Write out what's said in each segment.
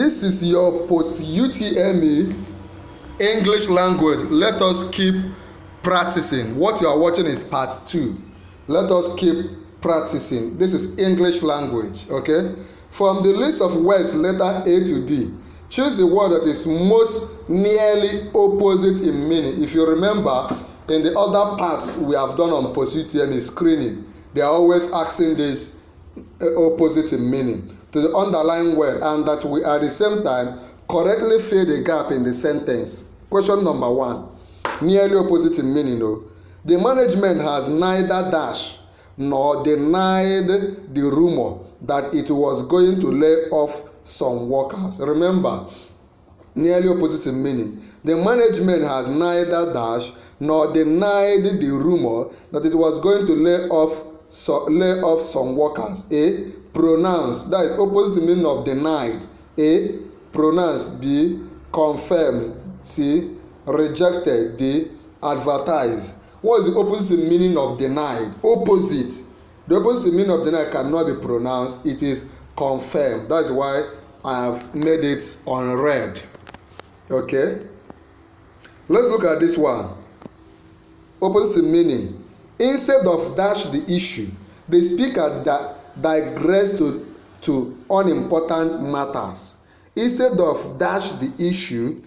This is your post-UTME English language. Let us keep practicing. What you are watching is part 2. Let us keep practicing. This is English language, okay? From the list of words letter A to D, choose the word that is most nearly opposite in meaning. If you remember, in the other parts we have done on post-UTME screening, they are always asking this opposite in meaning to the underlying word, and that we at the same time correctly fill the gap in the sentence. Question number 1, nearly opposite in meaning. The management has neither dash nor denied the rumor that it was going to lay off some workers. Remember, nearly opposite in meaning. The management has neither dash nor denied the rumor that it was going to lay off some workers. A, pronounce, that is opposite meaning of denied. A, pronounce. B, confirmed. C, rejected. D, advertised. What is the opposite meaning of denied? Opposite. The opposite meaning of denied cannot be pronounced. It is confirmed. That's why I have made it on red. Okay? Let's look at this one. Opposite meaning. Instead of dash the issue, the speaker digress to unimportant matters. Instead of dash the issue,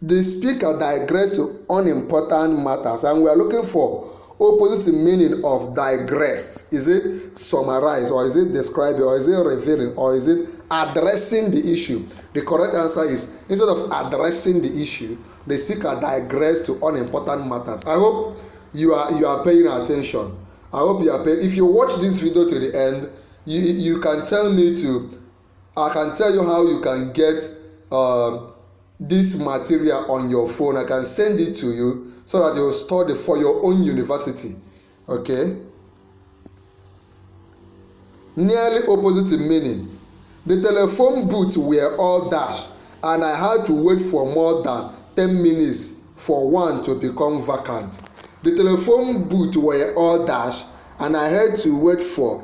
the speaker digress to unimportant matters. And we are looking for opposite meaning of digress. Is it summarize, or is it describing, or is it revealing, or is it addressing the issue? The correct answer is, instead of addressing the issue, the speaker digress to unimportant matters. I hope you are paying attention. I hope you are paying. If you watch this video to the end, you can tell me I can tell you how you can get this material on your phone. I can send it to you so that you will store it for your own university. Okay? Nearly opposite in meaning. The telephone booths were all dash, and I had to wait for more than 10 minutes for one to become vacant. The telephone booths were all dash, and I had to wait for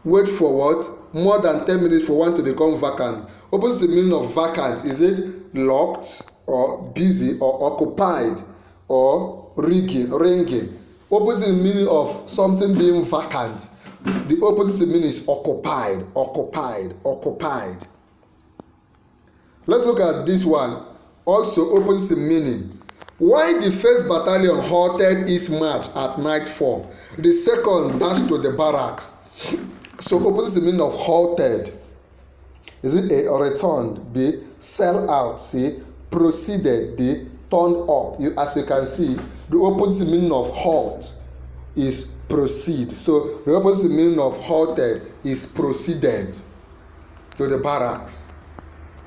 what? More than 10 minutes for one to become vacant. Opposite meaning of vacant, is it locked or busy or occupied or ringing? Opposite meaning of something being vacant. The opposite meaning is occupied. Let's look at this one. Also opposite meaning. Why the 1st Battalion halted its march at nightfall, the 2nd dashed to the barracks. So opposite meaning of halted. Is it A, returned? B, sell out? C, proceeded? D, turned up? As you can see, the opposite meaning of halt is proceed. So the opposite meaning of halted is proceeded to the barracks.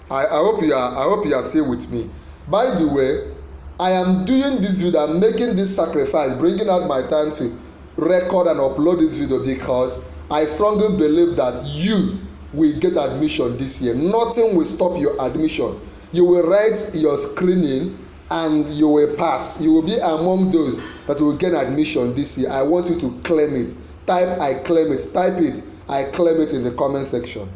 I hope you are still with me. By the way, I am doing this video, I'm making this sacrifice, bringing out my time to record and upload this video because I strongly believe that you will get admission this year. Nothing will stop your admission. You will write your screening and you will pass. You will be among those that will get admission this year. I want you to claim it. Type I claim it. Type it I claim it in the comment section.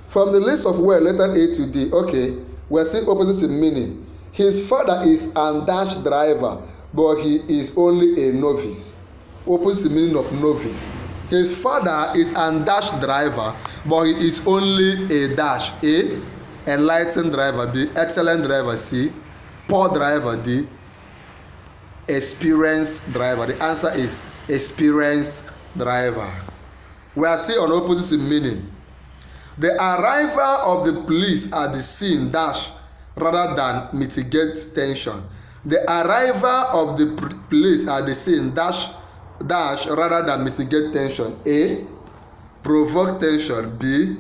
From the list of words letter A to D, okay, we are seeing opposite in meaning. His father is an dash driver, but he is only a novice. Opposite meaning of novice. His father is an dash driver, but he is only a dash. A, enlightened driver. B, excellent driver. C, poor driver. D, experienced driver. The answer is experienced driver. We are seeing on opposite meaning. The arrival of the police at the scene dash rather than mitigate tension. The arrival of the police at the scene dash rather than mitigate tension. A, provoke tension. B,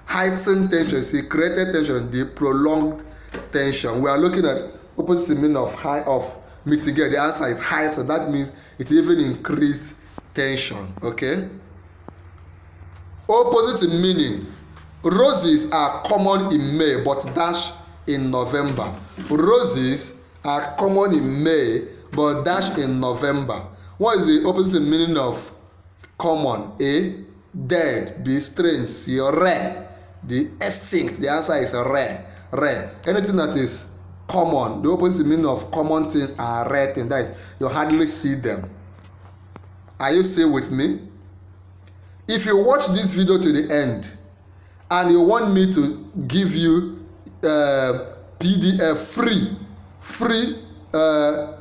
heighten tension. C, created tension. D, prolonged tension. We are looking at opposite meaning of mitigate. The answer is heighten. That means it even increased tension. Okay? Opposite meaning. Roses are common in May but dash in November. Roses are common in May but dash in November. What is the opposite meaning of common? A, dead. B, strange. C, rare. the extinct, the answer is rare. Rare. Anything that is common, the opposite meaning of common things are rare things. That is, you hardly see them. Are you still with me? If you watch this video to the end and you want me to give you PDF free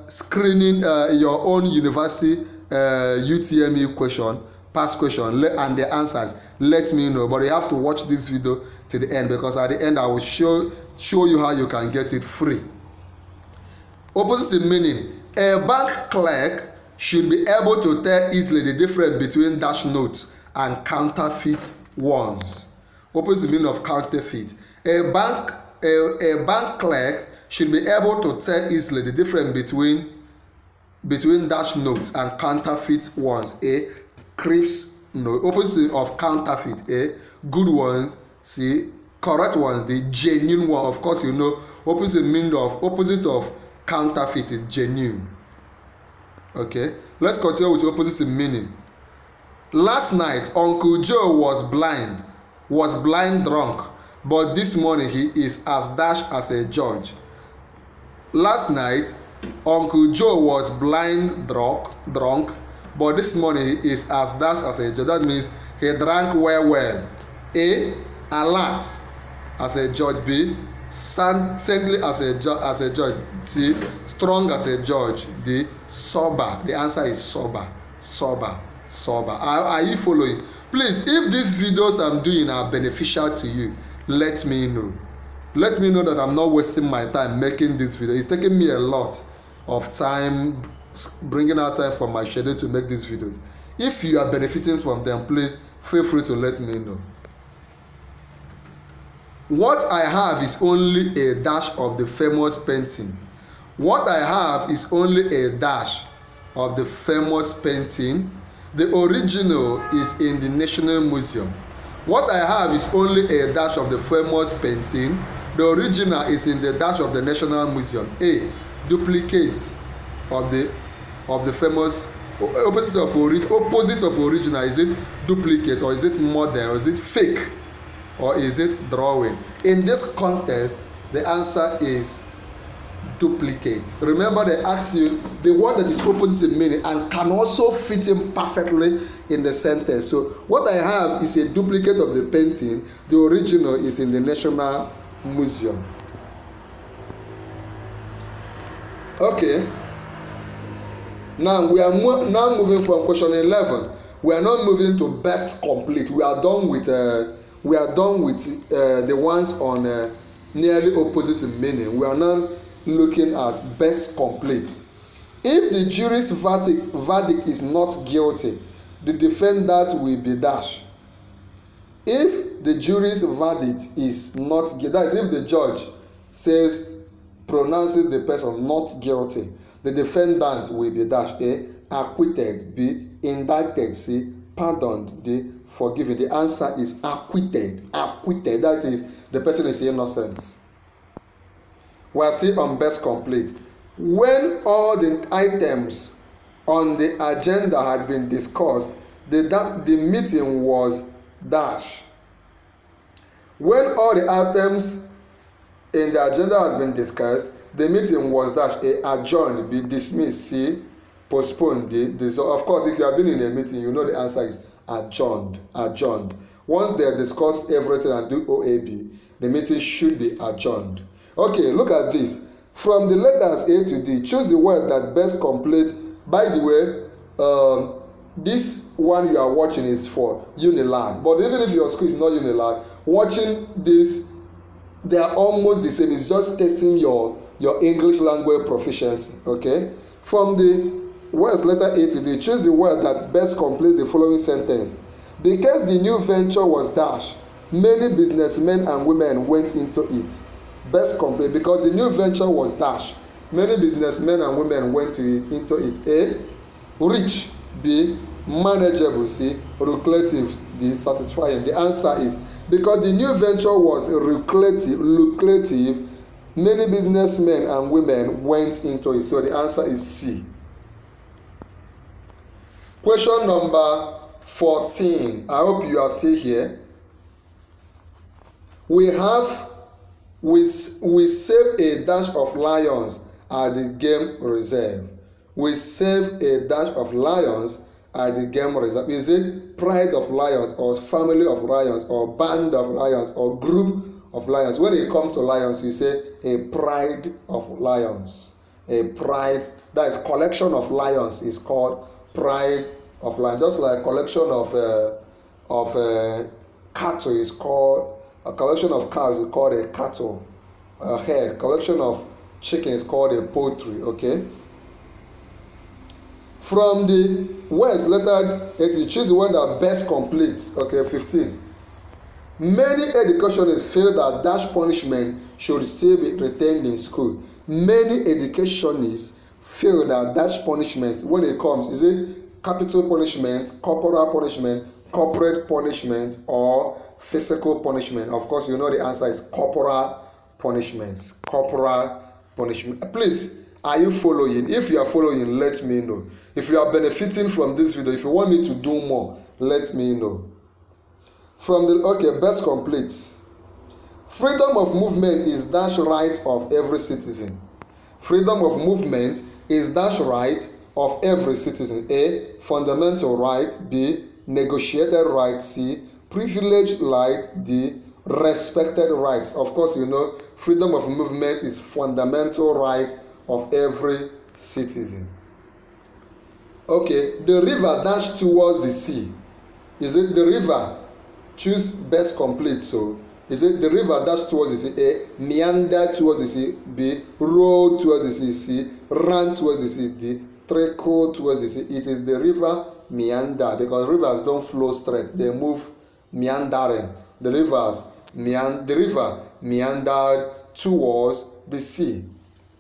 screening your own university UTME question, past question, and the answers, let me know. But you have to watch this video to the end, because at the end I will show you how you can get it free. Opposite meaning: a bank clerk should be able to tell easily the difference between dash notes and counterfeit ones. Opposite meaning of counterfeit: a bank clerk should be able to tell easily the difference between dash notes and counterfeit ones. A crisp note. Opposite of counterfeit: a good ones. C correct ones, the genuine one. Of course, you know opposite of counterfeit is genuine. Okay, let's continue with the opposite meaning. Last night Uncle Joe was blind drunk, but this morning he is as dash as a judge. Last night Uncle Joe was blind drunk, but this morning he is as dash as a judge. That means he drank well. A alert as a judge. B saintly as a judge. C strong as a judge. D sober. The answer is sober. Are you following? Please, if these videos I'm doing are beneficial to you, let me know. Let me know that I'm not wasting my time making this video. It's taking me a lot of time, bringing out time from my schedule to make these videos. If you are benefiting from them, please feel free to let me know. What I have is only a dash of the famous painting. What I have is only a dash of the famous painting. The original is in the National Museum. What I have is only a dash of the famous painting. The original is in the dash of the National Museum. A duplicate of the famous. Opposite of original. Is it duplicate, or is it model, or is it fake, or is it drawing? In this context, the answer is duplicate. Remember, they ask you the one that is opposite in meaning and can also fit in perfectly in the sentence. So what I have is a duplicate of the painting. The original is in the National Museum. Okay. Now we are moving from question 11. We are not moving to best complete. We are done with the ones on nearly opposite in meaning. We are now looking at best complete. If the jury's verdict is not guilty, the defendant will be dash. If the jury's verdict is not guilty, that is, if the judge pronounces the person not guilty, the defendant will be dash. A acquitted. B indicted. C pardoned. D forgiven. The answer is acquitted. That is, the person is innocent. We are still on best complete. When all the items on the agenda had been discussed, the meeting was dash. When all the items in the agenda has been discussed, the meeting was dash. A adjourned. B dismissed. C postponed. D dissolved. Of course, if you have been in a meeting, you know the answer is adjourned. Once they discuss everything and do OAB, the meeting should be adjourned. Okay, look at this. From the letters A to D, choose the word that best complete. By the way, this one you are watching is for Unilag. But even if your school is not Unilag, watching this, they are almost the same. It's just testing your English language proficiency. Okay? From the words letter A to D, choose the word that best completes the following sentence. Because the new venture was dash, many businessmen and women went into it. Best complete. Because the new venture was dash, many businessmen and women went into it. A rich. B manageable. C lucrative. D satisfying. The answer is because the new venture was lucrative, many businessmen and women went into it. So the answer is C. Question number 14. I hope you are still here. We save a dash of lions at the game reserve. We save a dash of lions at the game reserve. Is it pride of lions, or family of lions, or band of lions, or group of lions? When it comes to lions, you say a pride of lions. A pride, that is collection of lions, is called pride of lions. Just like collection of cattle is called, a collection of cows is called a cattle. A herd, collection of chicken is called a poultry. Okay. From the west, letter 8, you choose the one that best completes. Okay, 15. Many educationists feel that dash punishment should still be retained in school. Many educationists feel that dash punishment, when it comes, is it capital punishment, corporal punishment, corporate punishment, or physical punishment? Of course, you know the answer is corporal punishment. Corporal punishment. Please, are you following? If you are following, let me know. If you are benefiting from this video, if you want me to do more, let me know. From the best complete. Freedom of movement is dash right of every citizen. Freedom of movement is dash right of every citizen. A, fundamental right. B, negotiated right. C, privileged right. D, respected rights. Of course, you know freedom of movement is fundamental right of every citizen. Okay, the river dash towards the sea. Is it the river? Choose best complete. So is it the river dash towards the sea? A, meander towards the sea. B, roll towards the sea. C, run towards the sea. D, trickle towards the sea. It is the river meander, because rivers don't flow straight, they move meandering. The river meandered towards the sea.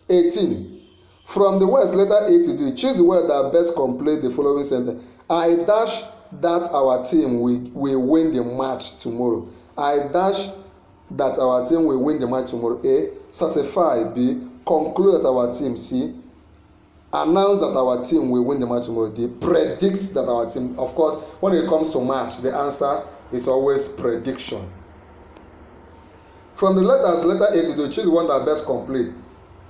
18. From the west, letter A to D, choose the word that best complete the following sentence. I dash that our team will win the match tomorrow. I dash that our team will win the match tomorrow. A, certify. B, conclude that our team. C, announce that our team will win the match tomorrow. D, predict that our team. Of course, when it comes to match, the answer is always prediction. From the letters, letter A to D, choose the one that best complete.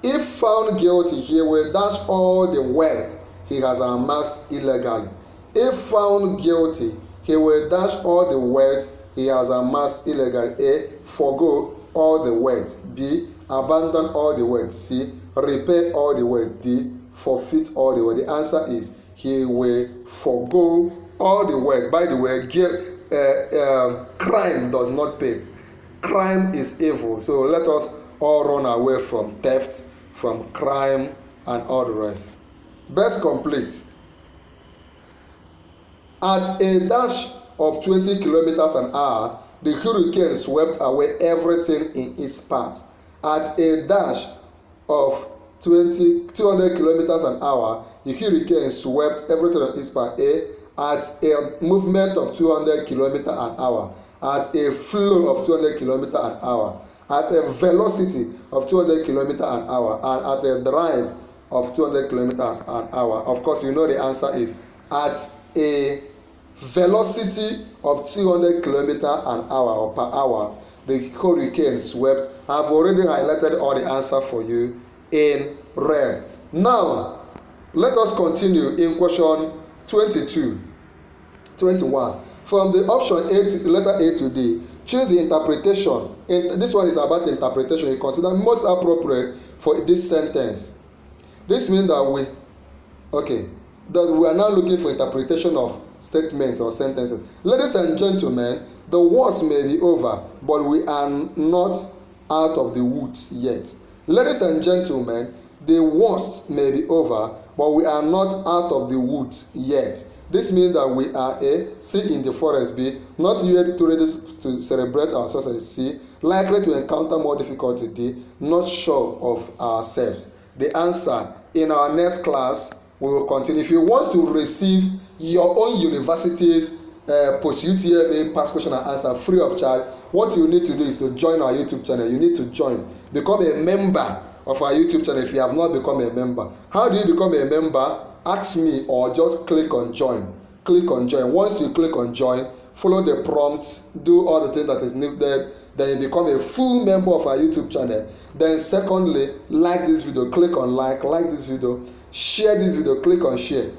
If found guilty, he will dash all the wealth he has amassed illegally. If found guilty, he will dash all the wealth he has amassed illegally. A, forgo all the wealth. B, abandon all the wealth. C, repay all the wealth. D, forfeit all the wealth. The answer is he will forgo all the wealth. By the way, crime does not pay. Crime is evil. So let us all run away from theft, from crime, and all the rest. Best complete. At a dash of 20 kilometers an hour, the hurricane swept away everything in its path. At a dash of 200 kilometers an hour, the hurricane swept everything in its path. A, at a movement of 200 kilometers an hour, at a flow of 200 kilometers an hour, at a velocity of 200 kilometers an hour, and at a drive of 200 kilometers an hour. Of course, you know the answer is at a velocity of 200 kilometers an hour or per hour, the hurricane swept. I've already highlighted all the answer for you in red. Now, let us continue in question 21. From the option A, letter A to D, choose the interpretation. This one is about interpretation. You consider most appropriate for this sentence. This means that we are now looking for interpretation of statements or sentences. Ladies and gentlemen, the worst may be over, but we are not out of the woods yet. Ladies and gentlemen, the worst may be over, but we are not out of the woods yet. This means that we are A, still in the forest. B, not yet ready to celebrate ourselves. As C, likely to encounter more difficulty. D, not sure of ourselves. The answer in our next class, we will continue. If you want to receive your own university's post UTME past question and answer free of charge, what you need to do is to join our YouTube channel. You need to join, become a member of our YouTube channel if you have not become a member. How do you become a member? Ask me or just click on join. Click on join. Once you click on join, follow the prompts, do all the things that is needed, then you become a full member of our YouTube channel. Then secondly, like this video, click on like this video, share this video, click on share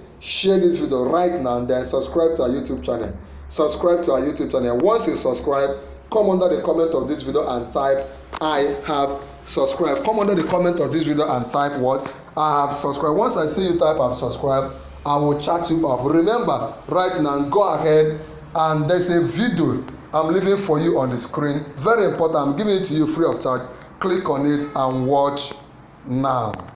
this video right now, and then subscribe to our YouTube channel. Subscribe to our YouTube channel. Once you subscribe, come under the comment of this video and type I have subscribed. Come under the comment of this video and type what? I have subscribed. Once I see you type I have subscribed, I will chat you off. Remember, right now, go ahead, and there's a video I'm leaving for you on the screen. Very important. I'm giving it to you free of charge. Click on it and watch now.